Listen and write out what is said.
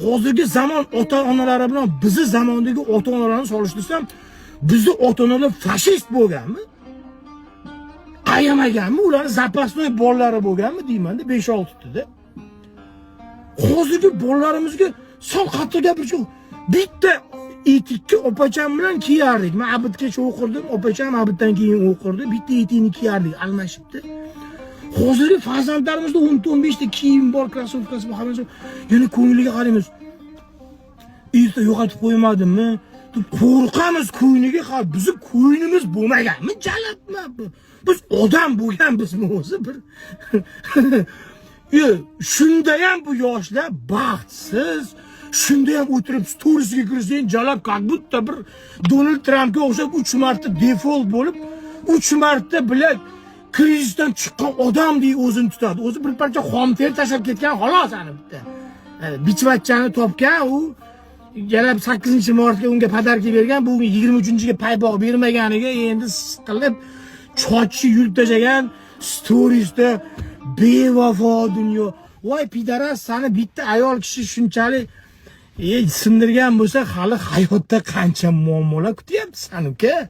hozirgi zamon ota-onalari bilan bizni zamondagi ota-onalarni solishtirsam, bizni ota-onalar fashist bo'lganmi? Ayamaganmi? Ularning zapasnoy bolalari bo'lganmi deyman-da 5-6 tada. Hozirgi bolalarimizga son qattiq gapirishga bitta etikni opacham bilan kiyardik. Men abidgacha o'qirdim, opacham abiddan keyin o'qirdi. Bitta etikni kiyardik, almashibdi. Hozirgi farzandlarimizda 10-15 ta kiyim bor, krossovkasi bor, hammasi. Yana ko'ngliga qaraymiz. Erta yo'qotib qo'ymadimmi? deb qo'rqamiz ko'yniga. Bizni ko'ynimiz bo'lmaganmi? Jalabmi? Biz odam bo'lganmizmi o'zi bir. Shunda ham bu yoshlar baxtsiz. Shunda ham o'tirib storiesga kirsang jalab как будто bir Donald Trumpga o'xshab 3 marta default bo'lib, 3 marta bilan krizisdan chiqqan odamdek o'zini tutadi. O'zi bir parcha xom ter tashlab ketgan xolos ana bitta. Bichvachchani topgan, u yana 8-martga unga padarka bergan, bu 23-ga paypoq bermaganiga endi siqilib chochi yurib tashagan storiesda bevafo dunyo. Voy pidaras, seni bitta ayol kishi shunchalik sindirgan bo'lsa, hali hayotda qancha muammolar kutyapti seni uka.